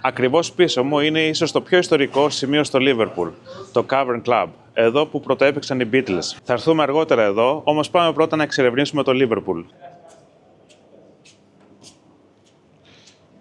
Ακριβώς πίσω μου είναι ίσως το πιο ιστορικό σημείο στο Λίβερπουλ, το Cavern Club, εδώ που πρωτοέπαιξαν οι Beatles. Θα έρθουμε αργότερα εδώ, όμως πάμε πρώτα να εξερευνήσουμε το Λίβερπουλ.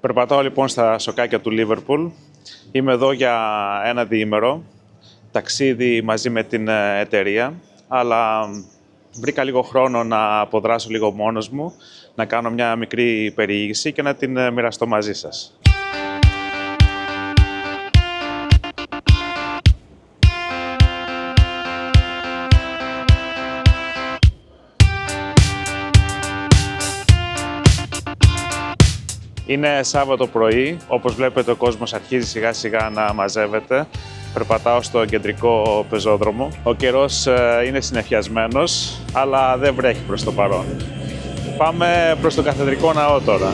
Περπατάω λοιπόν στα σοκάκια του Λίβερπουλ. Είμαι εδώ για ένα διήμερο, ταξίδι μαζί με την εταιρεία, αλλά βρήκα λίγο χρόνο να αποδράσω λίγο μόνος μου, να κάνω μια μικρή περιήγηση και να την μοιραστώ μαζί σας. Είναι Σάββατο πρωί, όπως βλέπετε ο κόσμος αρχίζει σιγά σιγά να μαζεύεται. Περπατάω στο κεντρικό πεζόδρομο. Ο καιρός είναι συννεφιασμένος, αλλά δεν βρέχει προς το παρόν. Πάμε προς το Καθεδρικό Ναό τώρα.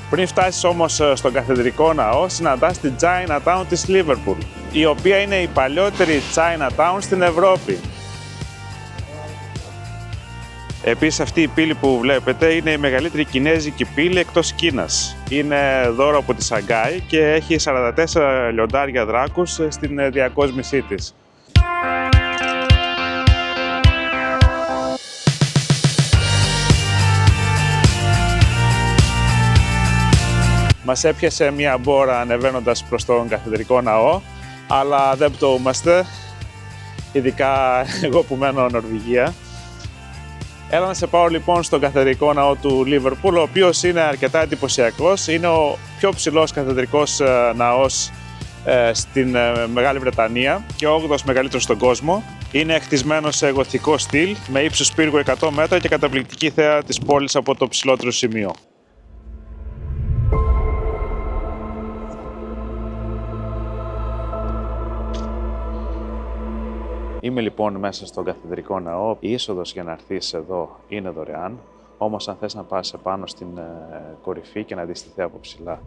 Πριν φτάσεις όμως στον Καθεδρικό Ναό, συναντάς την Chinatown της Liverpool, η οποία είναι η παλιότερη Chinatown στην Ευρώπη. Επίσης αυτή η πύλη που βλέπετε είναι η μεγαλύτερη κινέζικη πύλη εκτός Κίνας. Είναι δώρο από τη Σαγκάη και έχει 44 λιοντάρια δράκους στην διακόσμησή της. Μας έπιασε μια μπόρα ανεβαίνοντας προς τον Καθεδρικό Ναό, αλλά δεν πτωούμαστε, ειδικά εγώ που μένω Νορβηγία. Έλα να σε πάω λοιπόν στον Καθεδρικό Ναό του Λίβερπουλ, ο οποίος είναι αρκετά εντυπωσιακός. Είναι ο πιο ψηλός καθεδρικός ναός στην Μεγάλη Βρετανία και ο 8ος μεγαλύτερος στον κόσμο. Είναι χτισμένος σε γοθικό στυλ, με ύψος πύργου 100 μέτρα και καταπληκτική θέα της πόλης από το ψηλότερο σημείο. Είμαι λοιπόν μέσα στον Καθεδρικό Ναό. Η είσοδος για να έρθεις εδώ είναι δωρεάν, όμως αν θες να πας επάνω στην κορυφή και να δεις τη θέα από ψηλά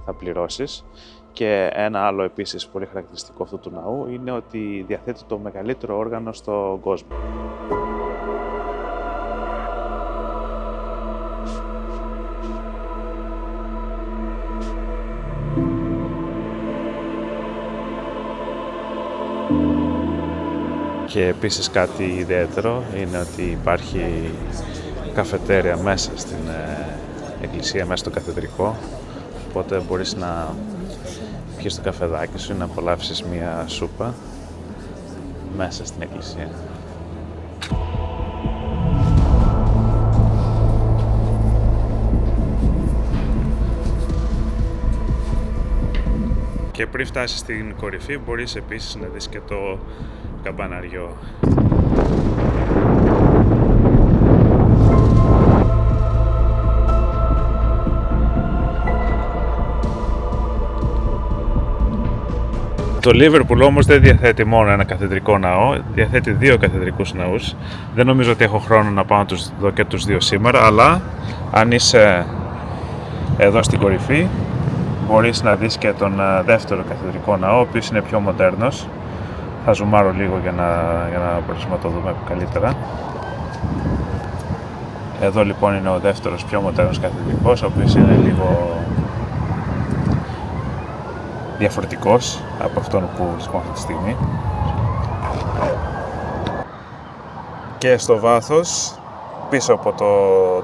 θα πληρώσεις. Και ένα άλλο επίσης πολύ χαρακτηριστικό αυτού του ναού είναι ότι διαθέτει το μεγαλύτερο όργανο στον κόσμο. Και επίσης κάτι ιδιαίτερο είναι ότι υπάρχει καφετέρια μέσα στην εκκλησία, μέσα στο καθεδρικό, οπότε μπορείς να πιεις το καφεδάκι σου ή να απολαύσεις μία σούπα μέσα στην εκκλησία. Και πριν φτάσεις στην κορυφή μπορείς επίσης να δεις και το καμπαναριό. Το Liverpool όμως δεν διαθέτει μόνο ένα καθεδρικό ναό, διαθέτει δύο καθεδρικούς ναούς. Δεν νομίζω ότι έχω χρόνο να πάω να τους δω και τους δύο σήμερα, αλλά αν είσαι εδώ στην κορυφή μπορείς να δεις και τον δεύτερο καθεδρικό ναό, ο οποίος είναι πιο μοντέρνος. Θα ζουμάρω λίγο για να μπορέσουμε να το δούμε καλύτερα. Εδώ λοιπόν είναι ο δεύτερος πιο μοντέρνος καθεδρικός, ο οποίος είναι λίγο διαφορετικός από αυτόν που βρισκόμαστε αυτή τη στιγμή. Και στο βάθος, πίσω από το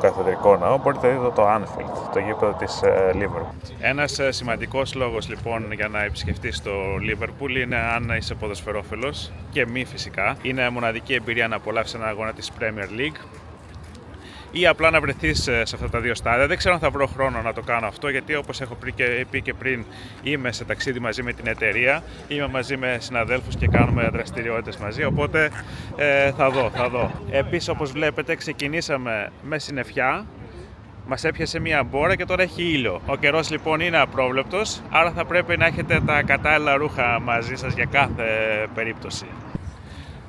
καθεδρικό ναό, μπορείτε να δείτε το Anfield, το γήπεδο της Liverpool. Ένας σημαντικός λόγος λοιπόν για να επισκεφτείς το Liverpool είναι αν είσαι ποδοσφαιρόφιλος και μη φυσικά. Είναι μοναδική εμπειρία να απολαύσεις ένα αγώνα της Premier League ή απλά να βρεθείς σε αυτά τα δύο στάδια. Δεν ξέρω αν θα βρω χρόνο να το κάνω αυτό, γιατί όπως έχω πει και πριν, είμαι σε ταξίδι μαζί με την εταιρεία, είμαι μαζί με συναδέλφους και κάνουμε δραστηριότητες μαζί, οπότε θα δω. Επίσης, όπως βλέπετε, ξεκινήσαμε με συννεφιά, μας έπιασε μία μπόρα και τώρα έχει ήλιο. Ο καιρός λοιπόν είναι απρόβλεπτος, άρα θα πρέπει να έχετε τα κατάλληλα ρούχα μαζί σας για κάθε περίπτωση.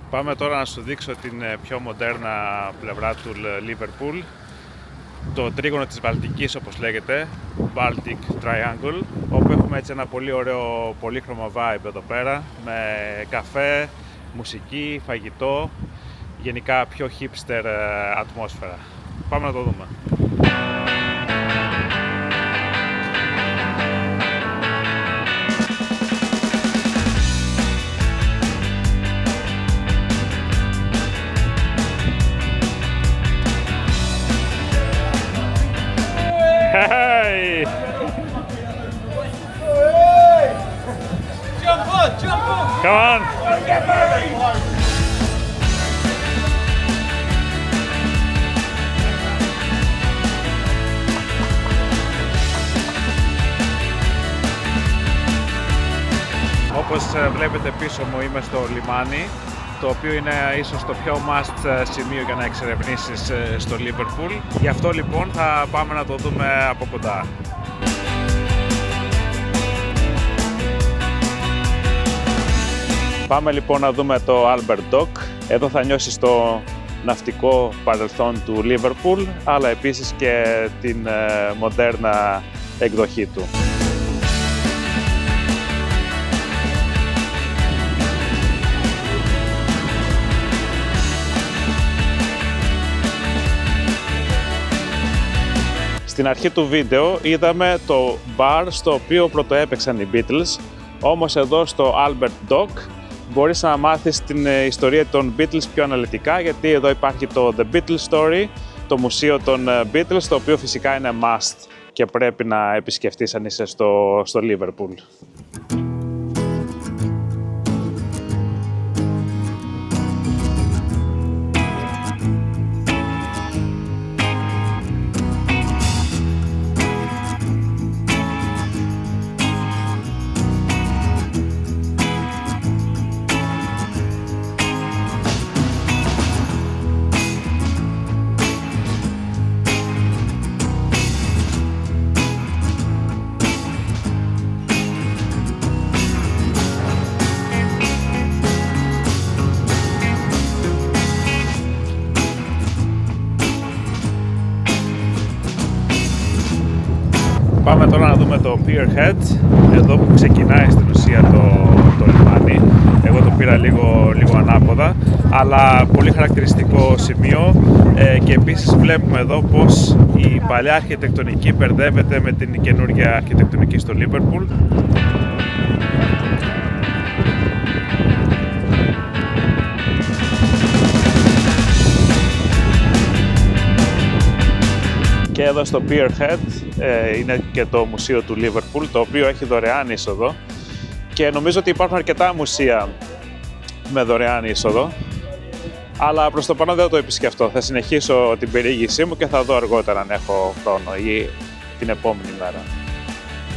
Πάμε τώρα να σου δείξω την πιο μοντέρνα πλευρά του Liverpool, το τρίγωνο της Βαλτικής όπως λέγεται, Baltic Triangle, όπου έχουμε έτσι ένα πολύ ωραίο πολύχρωμο vibe εδώ πέρα, με καφέ, μουσική, φαγητό, γενικά πιο hipster ατμόσφαιρα. Πάμε να το δούμε. Hey! Jump on, jump on! Come on! Όπως βλέπετε πίσω μου είμαι στο λιμάνι, το οποίο είναι ίσως το πιο must σημείο για να εξερευνήσεις στο Liverpool. Γι' αυτό λοιπόν θα πάμε να το δούμε από κοντά. Πάμε λοιπόν να δούμε το Albert Dock. Εδώ θα νιώσεις το ναυτικό παρελθόν του Liverpool, αλλά επίσης και την μοντέρνα εκδοχή του. Στην αρχή του βίντεο είδαμε το bar στο οποίο πρωτοέπαιξαν οι Beatles, όμως εδώ στο Albert Dock μπορείς να μάθεις την ιστορία των Beatles πιο αναλυτικά, γιατί εδώ υπάρχει το The Beatles Story, το μουσείο των Beatles, το οποίο φυσικά είναι must και πρέπει να επισκεφτείς αν είσαι στο Liverpool. Πάμε τώρα να δούμε το Pier Head, εδώ που ξεκινάει στην ουσία το λιμάνι. Εγώ το πήρα λίγο ανάποδα, αλλά πολύ χαρακτηριστικό σημείο και επίσης βλέπουμε εδώ πως η παλιά αρχιτεκτονική μπερδεύεται με την καινούργια αρχιτεκτονική στο Liverpool. Και εδώ στο Pier Head είναι και το μουσείο του Liverpool, το οποίο έχει δωρεάν είσοδο και νομίζω ότι υπάρχουν αρκετά μουσεία με δωρεάν είσοδο, αλλά προς το παρόν δεν θα το επισκεφτώ. Θα συνεχίσω την περιήγησή μου και θα δω αργότερα αν έχω χρόνο ή την επόμενη μέρα.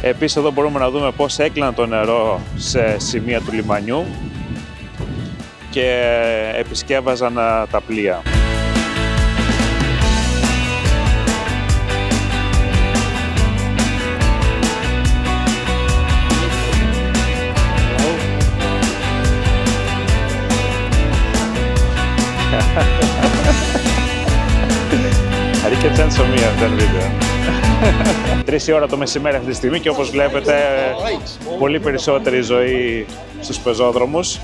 Επίσης εδώ μπορούμε να δούμε πώς έκλειναν το νερό σε σημεία του λιμανιού και επισκέβαζαν τα πλοία. Αρκετά τσένσο μία αυτό το βίντεο. 3 η ώρα το μεσημέρι αυτή τη στιγμή και όπως βλέπετε πολύ περισσότερη ζωή στους πεζόδρομους.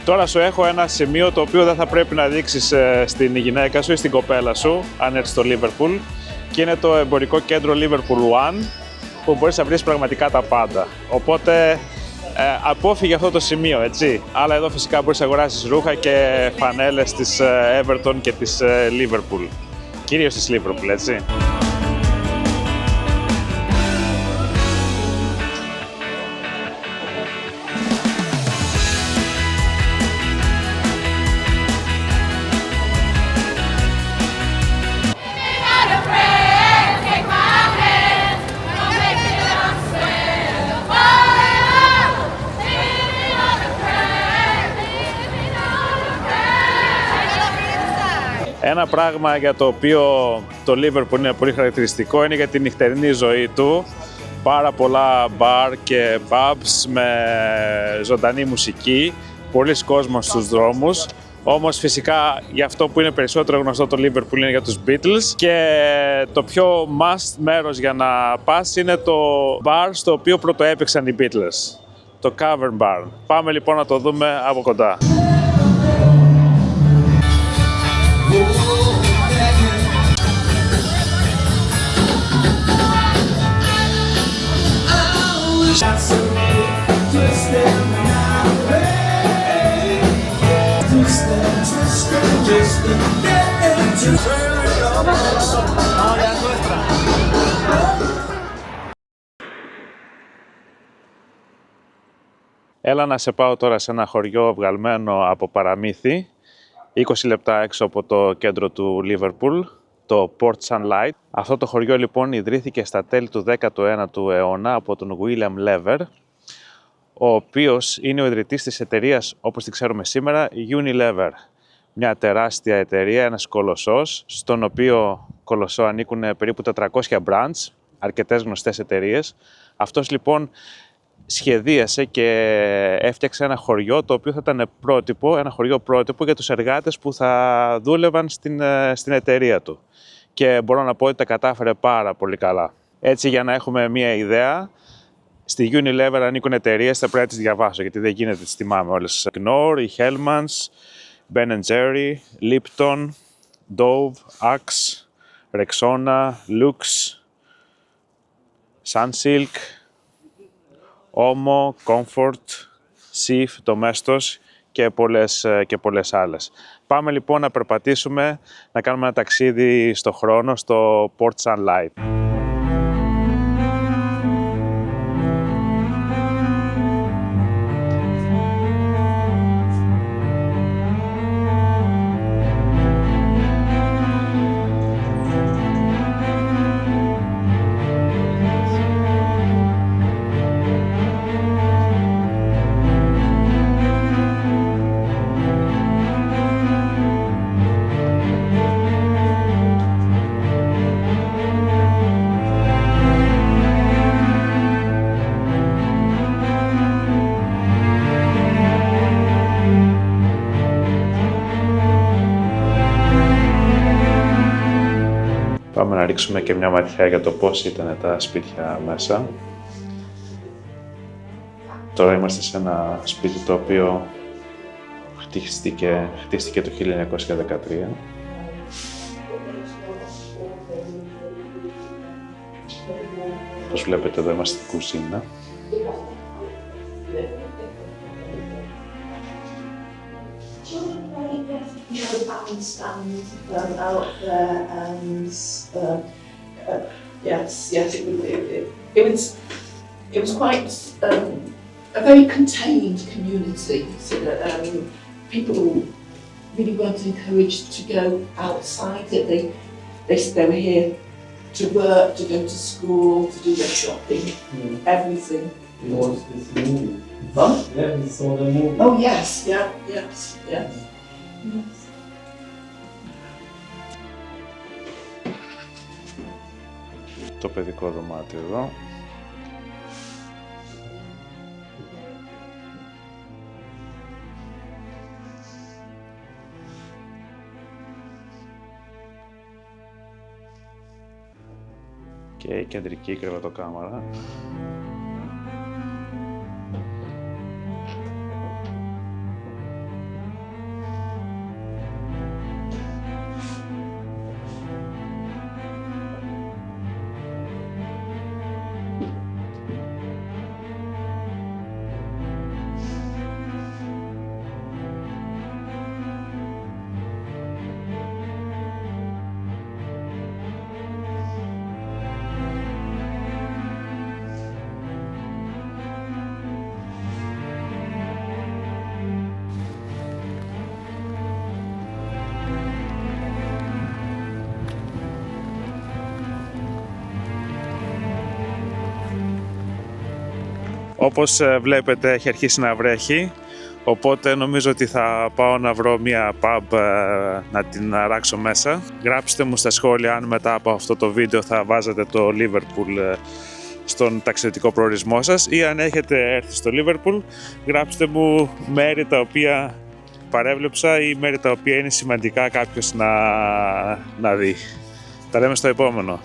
Τώρα σου έχω ένα σημείο το οποίο δεν θα πρέπει να δείξεις στην γυναίκα σου ή στην κοπέλα σου αν έρθεις στο Liverpool, και είναι το εμπορικό κέντρο Liverpool One, που μπορείς να βρεις πραγματικά τα πάντα. Οπότε απόφυγε αυτό το σημείο, έτσι. Αλλά εδώ φυσικά μπορείς να αγοράσεις ρούχα και φανέλες της Everton και της Liverpool. Κυρίως της Liverpool, έτσι. Ένα πράγμα για το οποίο το Liverpool είναι πολύ χαρακτηριστικό είναι για τη νυχτερινή ζωή του. Πάρα πολλά μπαρ και pubs με ζωντανή μουσική, πολλοί κόσμος στους δρόμους. Όμως φυσικά για αυτό που είναι περισσότερο γνωστό το Liverpool είναι για τους Beatles, και το πιο must μέρος για να πας είναι το bar στο οποίο πρωτοέπαιξαν οι Beatles. το Cavern Barn. Πάμε λοιπόν να το δούμε από κοντά. Έλα να σε πάω τώρα σε ένα χωριό βγαλμένο από παραμύθι, 20 λεπτά έξω από το κέντρο του Λίβερπουλ, το Port Sunlight. Αυτό το χωριό λοιπόν ιδρύθηκε στα τέλη του 19ου αιώνα από τον William Lever, ο οποίος είναι ο ιδρυτής της εταιρείας, όπως τη ξέρουμε σήμερα, Unilever. Μια τεράστια εταιρεία, ένας κολοσσός, στον οποίο κολοσσό ανήκουν περίπου 400 brands, αρκετές γνωστές εταιρείες. Αυτός λοιπόν σχεδίασε και έφτιαξε ένα χωριό το οποίο θα ήταν πρότυπο, ένα χωριό πρότυπο για τους εργάτες που θα δούλευαν στην εταιρεία του. Και μπορώ να πω ότι τα κατάφερε πάρα πολύ καλά. Έτσι, για να έχουμε μία ιδέα, στη Unilever ανήκουν εταιρείες, θα πρέπει να τις διαβάσω γιατί δεν γίνεται, τις θυμάμαι όλες. Knorr, η Hellmann's, Ben & Jerry, Lipton, Dove, Axe, Rexona, Lux, Sunsilk, Omo, Comfort, Sif, Domestos και πολλές άλλες. Πάμε λοιπόν να περπατήσουμε, να κάνουμε ένα ταξίδι στο χρόνο στο Port Sunlight. Πάμε να ρίξουμε και μια ματιά για το πώς ήταν τα σπίτια μέσα. Τώρα είμαστε σε ένα σπίτι το οποίο χτίστηκε το 1913. Όπως βλέπετε εδώ είμαστε στην κουζίνα. Out there and yes, it was quite a very contained community, so that people really weren't encouraged to go outside. They were here to work, to go to school, to do their shopping, everything. You watched this movie? What? Yeah, we saw the movie. Oh yes, yes. Το παιδικό δωμάτιο εδώ. Και η κεντρική κρεβατοκάμαρα. Όπως βλέπετε έχει αρχίσει να βρέχει, οπότε νομίζω ότι θα πάω να βρω μια pub να την αράξω μέσα. Γράψτε μου στα σχόλια αν μετά από αυτό το βίντεο θα βάζετε το Liverpool στον ταξιδιωτικό προορισμό σας ή αν έχετε έρθει στο Liverpool, γράψτε μου μέρη τα οποία παρέβλεψα ή μέρη τα οποία είναι σημαντικά κάποιος να δει. Τα λέμε στο επόμενο.